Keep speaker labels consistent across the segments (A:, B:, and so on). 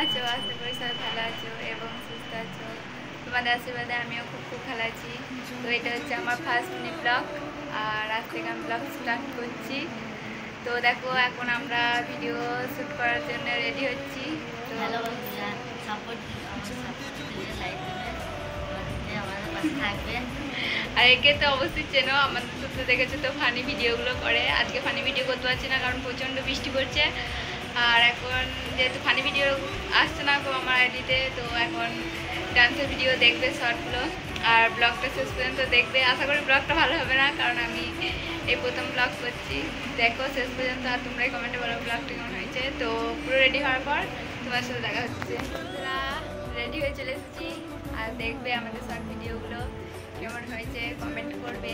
A: আছো? আশা করি সবাই ভালো আছো এবং সুস্থ আছো। তোমাদের আশীর্বাদে আমিও খুব ভালো আছি। তো এটা হচ্ছে আমার ফার্স্ট মিনি ব্লগ, আর আজ থেকে আমি ব্লগ স্টার্ট করছি। তো দেখো এখন আমরা ভিডিও শ্যুট করার জন্য রেডি হচ্ছি। তো
B: হ্যালো বন্ধুরা, সাপোর্ট দিয়ে লাইক দেবেন, আমাদের পাশে থাকবেন।
A: আর একে তো অবশ্যই চেনো, আমাদের তো দেখেছো তো ফানি ভিডিওগুলো করে। আজকে ফানি ভিডিও করতে পারছি না কারণ প্রচণ্ড বৃষ্টি পড়ছে। আর এখন যেহেতু ফানি ভিডিও আসছে না খুব আমার আইডিতে, তো এখন ডান্সের ভিডিও দেখবে শর্টগুলো, আর ব্লগটা শেষ পর্যন্ত দেখবে। আশা করি ব্লগটা ভালো হবে না কারণ আমি এই প্রথম ব্লগ করছি। দেখো শেষ পর্যন্ত, আর তোমরাই কমেন্টে বলো ব্লগটা কেমন হয়েছে। তো পুরো রেডি হওয়ার পর তোমার সাথে দেখা হচ্ছে। তোরা রেডি হয়ে চলে এসেছি, আর দেখবে আমাদের শর্ট ভিডিওগুলো কেমন হয়েছে কমেন্ট করবে।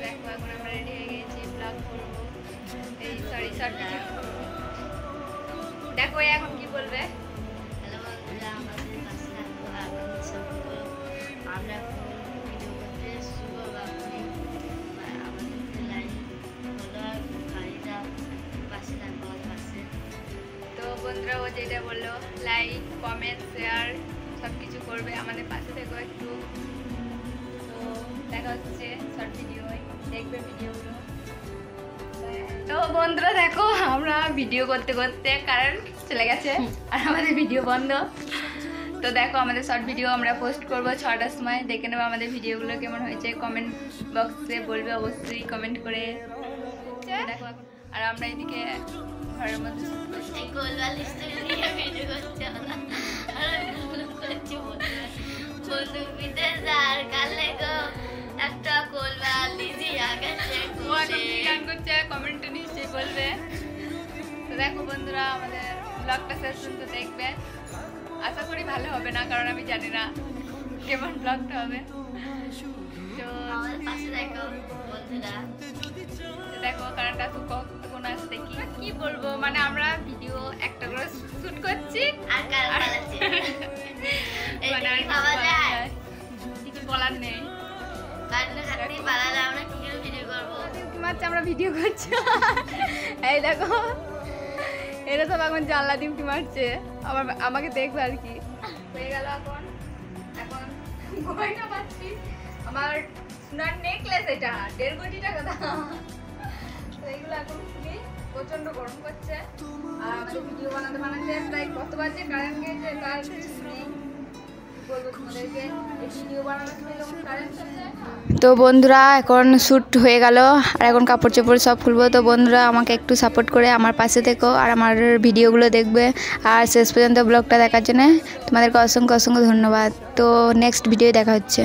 A: দেখো এখন আমরা রেডি হয়ে গেছি, ব্লগ করবো, এই শর্ট ভিডিও করবো। দেখো এখন কি বলবে?
B: হ্যালো বন্ধুরা, আমাদের পাশে থাকবো, আপনাদের সাপোর্ট। আমরা ভিডিও করতে শুভ আপনি আমাদের লাইক ফলোয়ার ভাইরা পাশে থাকবো, আমাদের পাশে।
A: তো বন্ধুরা ও যেটা বললো, লাইক কমেন্ট শেয়ার সব কিছু করবে, আমাদের পাশে থেকো একটু। তো দেখা হচ্ছে শর্ট ভিডিও, দেখবে ভিডিওগুলো। তো বন্ধুরা দেখো আমরা ভিডিও করতে করতে কারেন্ট চলে গেছে আর আমাদের ভিডিও বন্ধ। তো দেখো আমাদের শর্ট ভিডিও আমরা পোস্ট করবো 6টার সময়, দেখে নেবো আমাদের ভিডিওগুলো কেমন হয়েছে। কমেন্ট বক্সে বলবে অবশ্যই কমেন্ট করে। দেখো এখন আর আমরা এদিকে ঘরের মধ্যে
B: এই গোলবাল স্টোরি নিয়ে ভিডিও করছে ওরা, আর ভিডিও করছে বন্ধু বিদেশ আর কালে গো একটা গোলবাল লিজি আকাশে
A: গান করছে, কমেন্টে নিশ্চয়ই বলবে। তো দেখো বন্ধুরা আমাদের ব্লগটা শেষ পর্যন্ত দেখবে। আশা করি ভালো হবে না কারণ আমি জানি না কেমন ব্লগটা হবে। তো
B: আমাদের পাশে দেখো বন্ধুরা।
A: দেখো কারণটা কোন আসছে কি বলবো, মানে আমরা ভিডিও একটা করে শুট করছি
B: আর কাল পালাচ্ছে
A: মানে আর
B: খাওয়া যায়
A: কিছু বলার নেই।
B: কারণ খাতে পালালে আমরা কি করে ভিডিও করবো?
A: মাত্র আমরা ভিডিও করছি। এই দেখো এটা তো এখন জানলা ডিমটি মারছে, আমাকে দেখবে আর কি। হয়ে গেল এখন গয়না পাচ্ছি, আমার সোনার নেকলেস, এটা 1.5 কোটি টাকা দাম। তো এইগুলো এখন খুবই প্রচন্ড গরম করছে, আর আমাদের ভিডিও বানাতে প্রায় কত বাজে কারেন্ট গেছে তার নেই। তো বন্ধুরা এখন শ্যুট হয়ে গেল, আর এখন কাপড় চোপড় সব খুলবো। তো বন্ধুরা আমাকে একটু সাপোর্ট করে আমার পাশে থেকো, আর আমার ভিডিওগুলো দেখবে, আর শেষ পর্যন্ত ব্লগটা দেখার জন্য তোমাদেরকে অসংখ্য ধন্যবাদ। তো নেক্সট ভিডিও দেখা হচ্ছে।